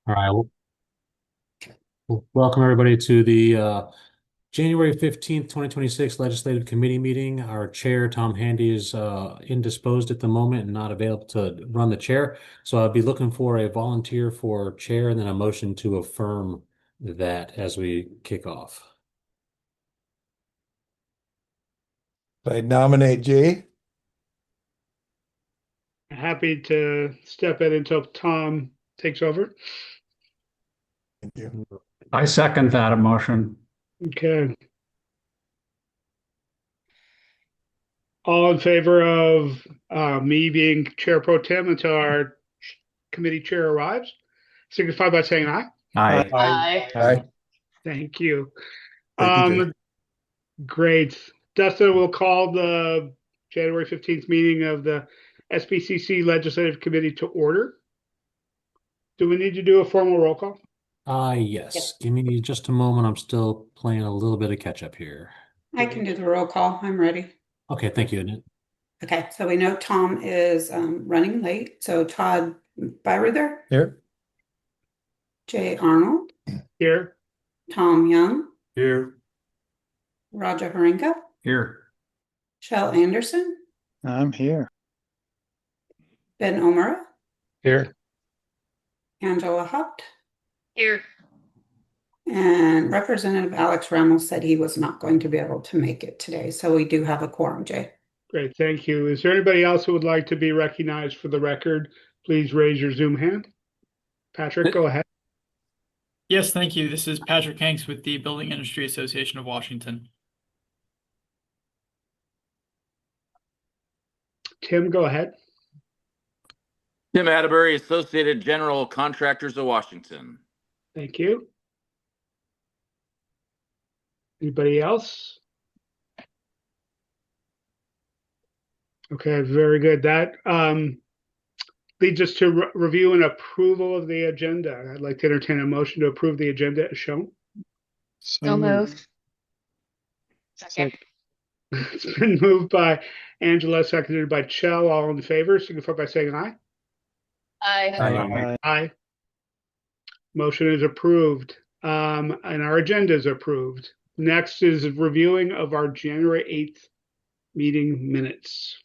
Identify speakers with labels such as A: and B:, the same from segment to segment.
A: All right. Welcome everybody to the January 15th, 2026 Legislative Committee meeting. Our chair, Tom Handy, is indisposed at the moment and not available to run the chair. So I'll be looking for a volunteer for chair and then a motion to affirm that as we kick off.
B: I nominate Jay.
C: Happy to step in until Tom takes over.
B: Thank you.
D: I second that motion.
C: Okay. All in favor of me being chair pro tem until our committee chair arrives, signify by saying aye.
D: Aye.
E: Aye.
B: Aye.
C: Thank you.
B: Thank you, Jay.
C: Great. Dustin will call the January 15th meeting of the SBCC Legislative Committee to order. Do we need to do a formal roll call?
A: Yes. Give me just a moment. I'm still playing a little bit of catch up here.
E: I can do the roll call. I'm ready.
A: Okay, thank you, Annette.
E: Okay, so we know Tom is running late. So Todd Byerther,
B: Here.
E: Jay Arnold,
C: Here.
E: Tom Young,
D: Here.
E: Roger Harinka,
D: Here.
E: Shell Anderson,
F: I'm here.
E: Ben Omara,
B: Here.
E: Angela Hupt,
G: Here.
E: and Representative Alex Ramos said he was not going to be able to make it today. So we do have a quorum, Jay.
C: Great, thank you. Is there anybody else who would like to be recognized for the record? Please raise your Zoom hand. Patrick, go ahead.
H: Yes, thank you. This is Patrick Hanks with the Building Industry Association of Washington.
C: Tim, go ahead.
I: Tim Atterbury, Associated General Contractors of Washington.
C: Thank you. Anybody else? Okay, very good. That leads us to review and approval of the agenda. I'd like to entertain a motion to approve the agenda as shown.
G: So moved. Second.
C: It's been moved by Angela, seconded by Chell. All in favor, signify by saying aye.
G: Aye.
B: Aye.
C: Aye. Motion is approved, and our agenda is approved. Next is reviewing of our January 8th meeting minutes.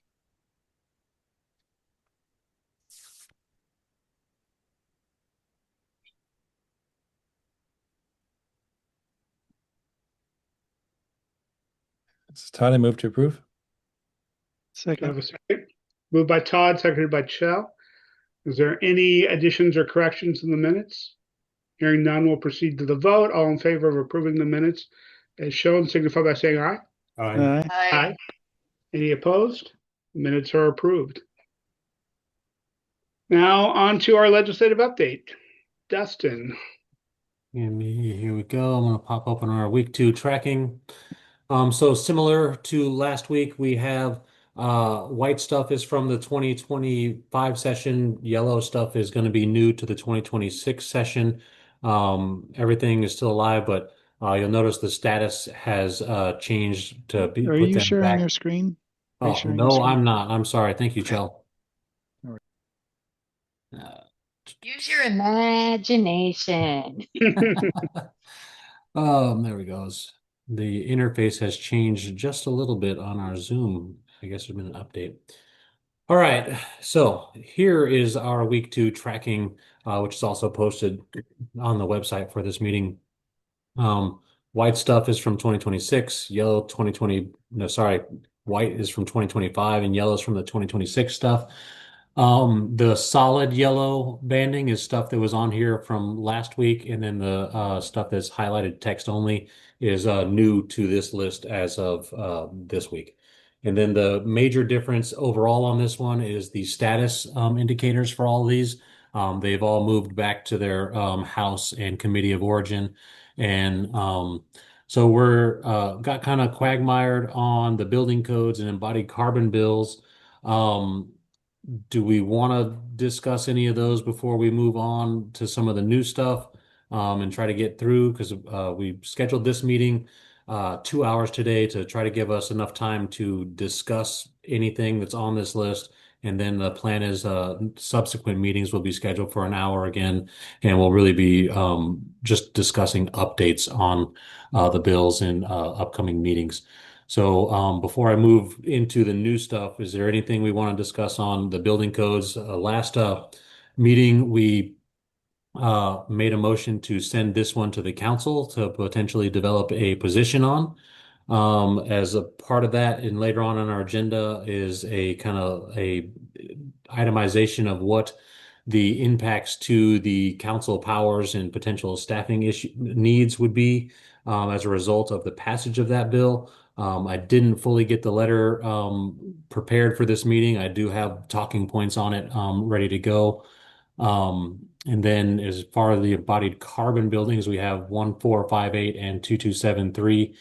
B: This is Todd. I move to approve.
C: Do I have
F: Second.
C: a second? Moved by Todd, seconded by Chell. Is there any additions or corrections in the minutes? Hearing none, we'll proceed to the vote. All in favor of approving the minutes as shown, signify by saying aye.
F: Aye.
C: Aye. Any opposed? Minutes are approved. Now on to our legislative update. Dustin.
A: Here we go. I'm going to pop open our week 2 tracking. So similar to last week, we have white stuff is from the 2025 session. Yellow stuff is going to be new to the 2026 session. Everything is still alive, but you'll notice the status has changed to be
F: Are
A: put
F: you
A: them
F: sharing
A: back.
F: your screen? Are you
A: Oh,
F: sharing your
A: no,
F: screen?
A: I'm not. I'm sorry. Thank you, Chell.
F: All right.
G: Use your imagination.
A: There we go. The interface has changed just a little bit on our Zoom. I guess there's been an update. All right, so here is our week 2 tracking, which is also posted on the website for this meeting. White stuff is from 2026, yellow 2020, no, sorry, white is from 2025 and yellow is from the 2026 stuff. The solid yellow banding is stuff that was on here from last week, and then the stuff that's highlighted text only is new to this list as of this week. And then the major difference overall on this one is the status indicators for all of these. They've all moved back to their House and Committee of Origin. And so we're got kind of quagmired on the building codes and embodied carbon bills. Do we want to discuss any of those before we move on to some of the new stuff and try to get through? Because we scheduled this meeting 2 hours today to try to give us enough time to discuss anything that's on this list And then the plan is subsequent meetings will be scheduled for an hour again, and we'll really be just discussing updates on the bills in upcoming meetings. So before I move into the new stuff, is there anything we want to discuss on the building codes? Last meeting, we made a motion to send this one to the council to potentially develop a position on. As a part of that, and later on our agenda is a kind of a itemization of what the impacts to the council powers and potential staffing issue needs would be as a result of the passage of that bill. I didn't fully get the letter prepared for this meeting. I do have talking points on it ready to go. And then as far as the embodied carbon buildings, we have 1458 and 2273,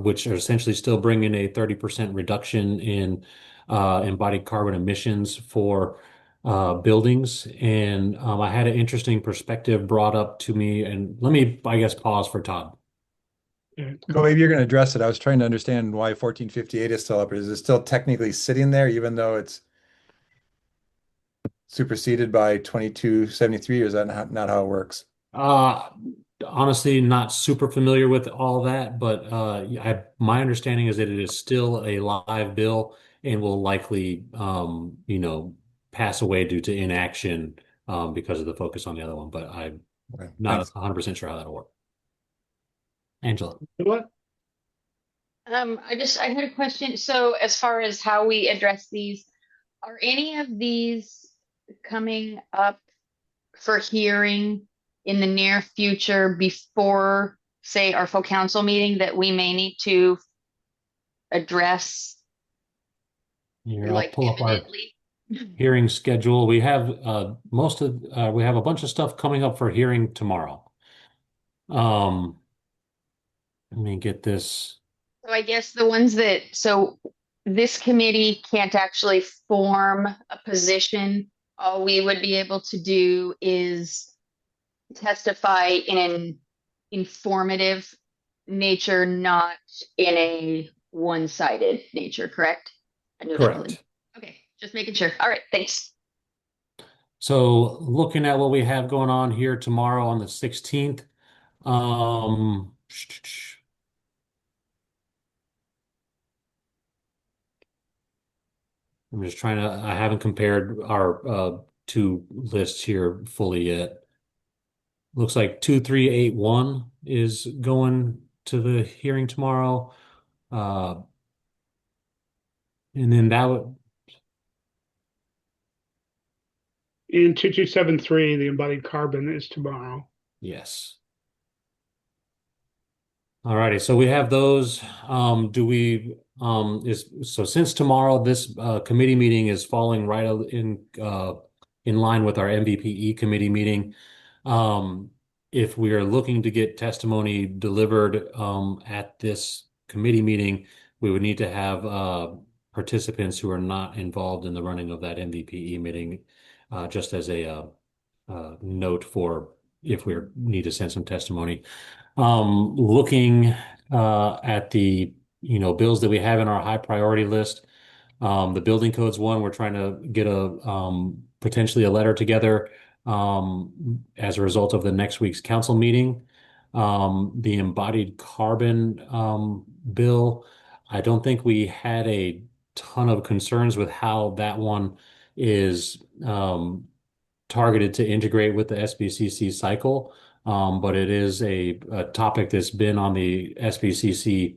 A: which are essentially still bringing a 30% reduction in embodied carbon emissions for buildings. And I had an interesting perspective brought up to me. And let me, I guess, pause for Todd.
B: Well, maybe you're going to address it. I was trying to understand why 1458 is still up. Is it still technically sitting there, even though it's superseded by 2273, or is that not how it works?
A: Uh, Honestly, not super familiar with all that, but my understanding is that it is still a live bill and will likely, pass away due to inaction because of the focus on the other one. But I'm
B: Okay,
A: not
B: thanks.
A: 100% sure how that'll work. Angela.
C: What?
G: I had a question. So as far as how we address these, are any of these coming up for hearing in the near future before, say, our full council meeting that we may need to address
A: Here, I'll
G: like
A: pull up our
G: imminently?
A: hearing schedule. We have we have a bunch of stuff coming up for hearing tomorrow. Let me get this.
G: So I guess the ones so this committee can't actually form a position. All we would be able to do is testify in an informative nature, not in a one-sided nature, correct? I knew that
A: Correct.
G: Okay, just making sure. All right, thanks.
A: So looking at what we have going on here tomorrow on the 16th, um, I'm just trying to, I haven't compared our two lists here fully yet. Looks like 2381 is going to the hearing tomorrow. And then that would,
C: In 2273, the embodied carbon is tomorrow.
A: yes. All righty, so we have those. So since tomorrow this committee meeting is falling right in line with our MVPE committee meeting, if we are looking to get testimony delivered at this committee meeting, we would need to have participants who are not involved in the running of that MVPE meeting, just as a note for if we need to send some testimony. Looking at the bills that we have in our high priority list, the building codes one, we're trying to get a potentially a letter together as a result of the next week's council meeting. The embodied carbon bill, I don't think we had a ton of concerns with how that one is targeted to integrate with the SBCC cycle. But it is a topic that's been on the SBCC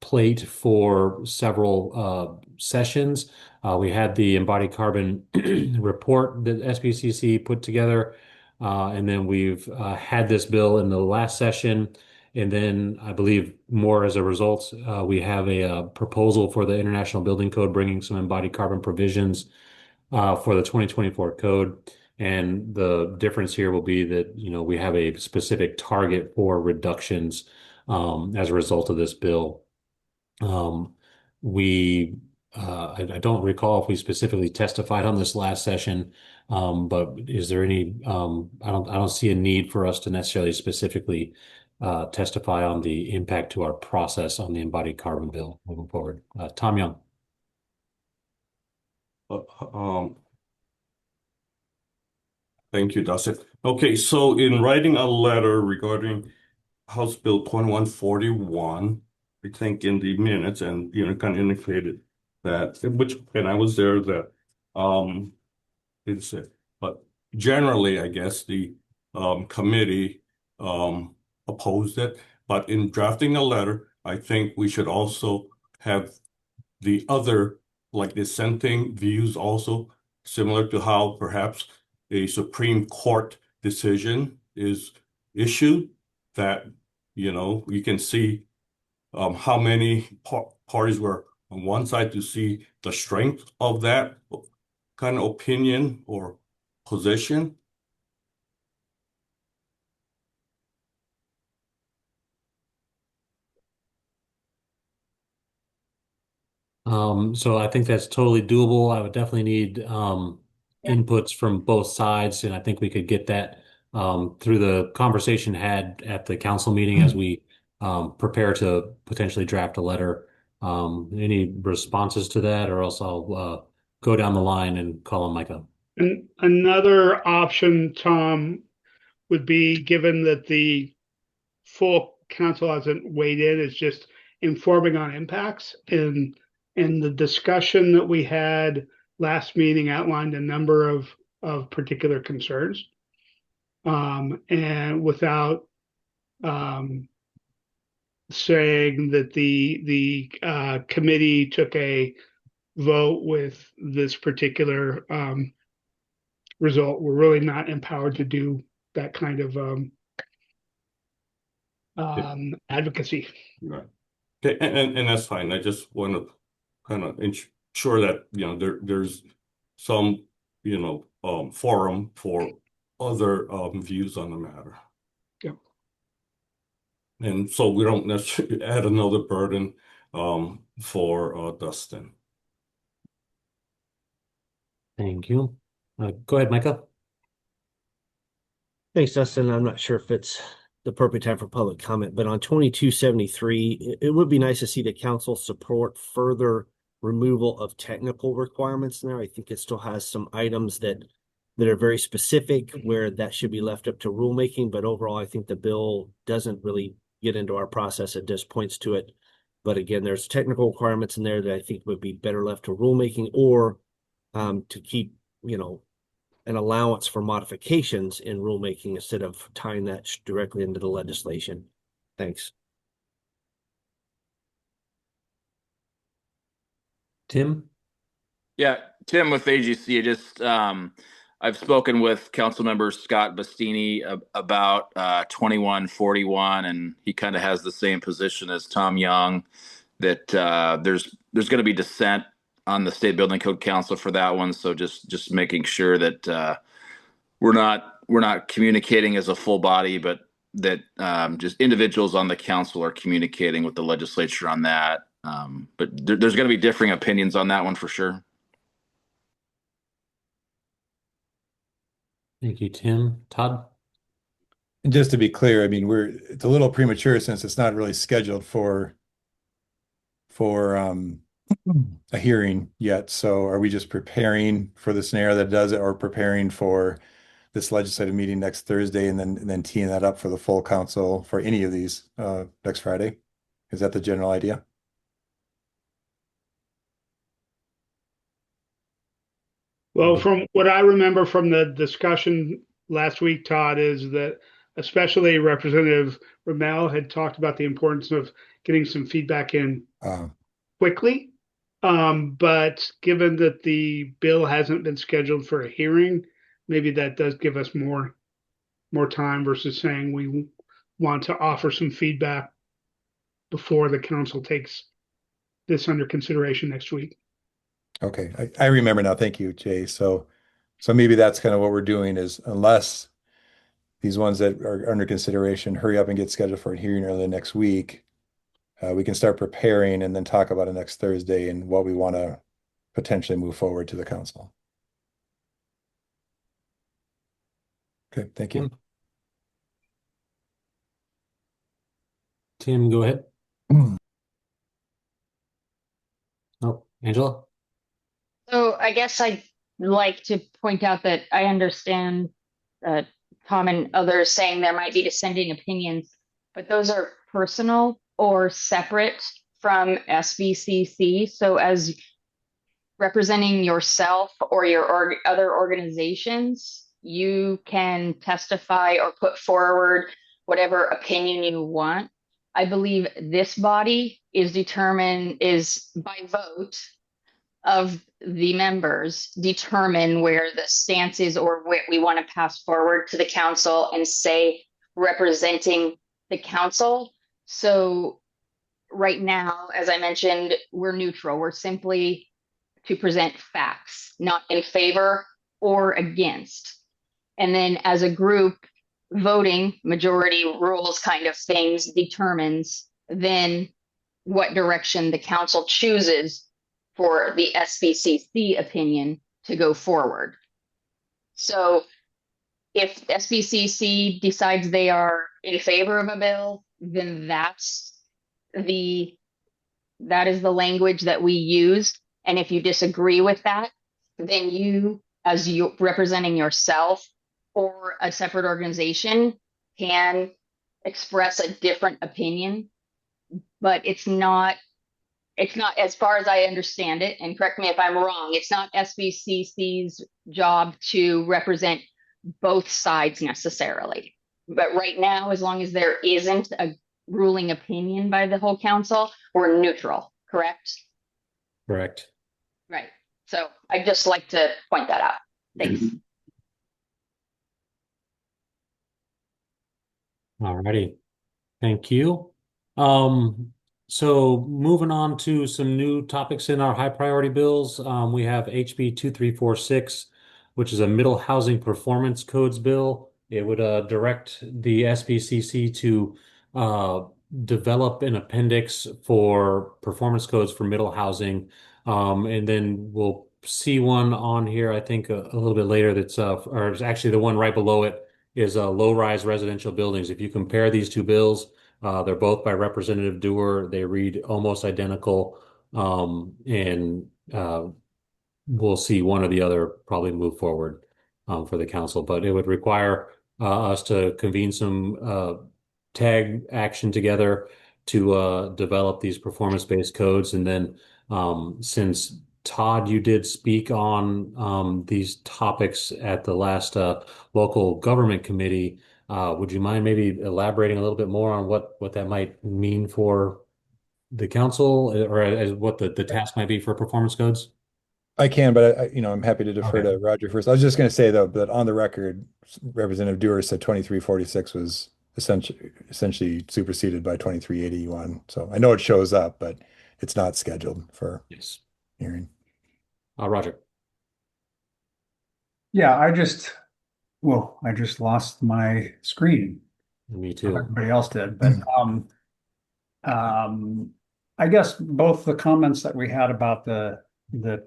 A: plate for several sessions. We had the embodied carbon report that SBCC put together, and then we've had this bill in the last session. And then I believe more as a result, we have a proposal for the International Building Code bringing some embodied carbon provisions for the 2024 code. And the difference here will be that, we have a specific target for reductions as a result of this bill. I don't recall if we specifically testified on this last session, but is there any, I don't see a need for us to necessarily specifically testify on the impact to our process on the embodied carbon bill moving forward. Tom Young.
J: Uh, um, thank you, Dustin. Okay, so in writing a letter regarding House Bill 2141, I think in the minutes, and kind of indicated that, and I was there, that it's it. But generally, I guess the committee opposed it. But in drafting a letter, I think we should also have the other, like dissenting views also, similar to how perhaps a Supreme Court decision is issued, that, you can see how many parties were on one side, to see the strength of that kind of opinion or position.
A: So I think that's totally doable. I would definitely need inputs from both sides, and I think we could get that through the conversation had at the council meeting as we prepare to potentially draft a letter. Any responses to that, or else I'll go down the line and call on Micah.
C: And another option, Tom, would be, given that the full council hasn't weighed in, is just informing on impacts. And the discussion that we had last meeting outlined a number of particular concerns. And without saying that the committee took a vote with this particular result, we're really not empowered to do that kind of advocacy.
J: Right. Okay, and that's fine. I just want to kind of ensure that there's some forum for other views on the matter.
C: Yeah.
J: And so we don't necessarily add another burden for Dustin.
A: Thank you. Go ahead, Micah.
K: Thanks, Dustin. I'm not sure if it's the appropriate time for public comment, but on 2273, it would be nice to see the council support further removal of technical requirements in there. I think it still has some items that are very specific where that should be left up to rulemaking, but overall, I think the bill doesn't really get into our process. It just points to it. But again, there's technical requirements in there that I think would be better left to rulemaking, or to keep, an allowance for modifications in rulemaking instead of tying that directly into the legislation. Thanks.
A: Tim?
I: Yeah, Tim with AGC. I've spoken with council member Scott Bastini about 2141, and he kind of has the same position as Tom Young, that there's going to be dissent on the State Building Code Council for that one. So just making sure that we're not communicating as a full body, but that just individuals on the council are communicating with the legislature on that. But there's going to be differing opinions on that one for sure.
A: Thank you, Tim. Todd?
B: And just to be clear, I mean, it's a little premature since it's not really scheduled for a hearing yet. So are we just preparing for the scenario that does it, or preparing for this legislative meeting next Thursday, and then teeing that up for the full council for any of these next Friday? Is that the general idea?
C: Well, from what I remember from the discussion last week, Todd, is that especially Representative Ramel had talked about the importance of getting some feedback in quickly. But given that the bill hasn't been scheduled for a hearing, maybe that does give us more time versus saying we want to offer some feedback before the council takes this under consideration next week.
B: Okay, I remember now. Thank you, Jay. So maybe that's kind of what we're doing, is unless these ones that are under consideration hurry up and get scheduled for a hearing early next week, we can start preparing and then talk about it next Thursday and what we want to potentially move forward to the council. Okay, thank you.
A: Tim, go ahead. Oh, Angela?
G: So I guess I'd like to point out that I understand uh, Tom and others saying there might be dissenting opinions, but those are personal or separate from SBCC. So as representing yourself or your other organizations, you can testify or put forward whatever opinion you want. I believe this body is by vote of the members determine where the stance is or what we want to pass forward to the council and say representing the council. So right now, as I mentioned, we're neutral. We're simply to present facts, not in favor or against. And then as a group, voting majority rules kind of things determines then what direction the council chooses for the SBCC opinion to go forward. So if SBCC decides they are in favor of a bill, then that is the language that we use. And if you disagree with that, then you, as you representing yourself or a separate organization, can express a different opinion. But it's not, as far as I understand it, and correct me if I'm wrong, it's not SBCC's job to represent both sides necessarily. But right now, as long as there isn't a ruling opinion by the whole council, we're neutral, correct?
A: Correct.
G: Right. So I'd just like to point that out. Thanks.
A: All righty. Thank you. So moving on to some new topics in our high priority bills, we have HB 2346, which is a middle housing performance codes bill. It would direct the SBCC to develop an appendix for performance codes for middle housing. And then we'll see one on here, I think a little bit later that's, or it's actually the one right below it is low-rise residential buildings. If you compare these two bills, they're both by Representative Dewar. They read almost identical, and we'll see one or the other probably move forward for the council. But it would require us to convene some tag action together to develop these performance-based codes. And then since Todd, you did speak on these topics at the last local government committee. Would you mind maybe elaborating a little bit more on what that might mean for the council or as what the task might be for performance codes?
B: I can, but I'm happy to defer
A: Okay.
B: to Roger first. I was just going to say though, that on the record, Representative Dewar said 2346 was essentially superseded by 2381. So I know it shows up, but it's not scheduled for
A: Yes.
B: hearing.
A: Roger.
D: Yeah, I just lost my screen.
A: Me too.
D: Everybody else did, but I guess both the comments that we had about the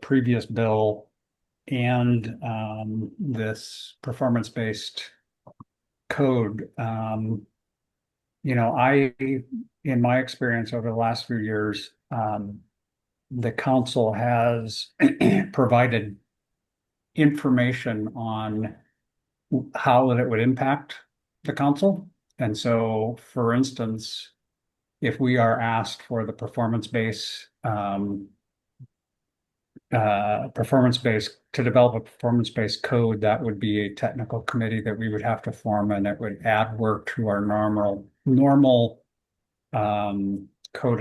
D: previous bill and this performance-based code, in my experience over the last few years, the council has provided information on how that it would impact the council. And so, for instance, if we are asked for the performance-based to develop a performance-based code, that would be a technical committee that we would have to form, and it would add work to our normal code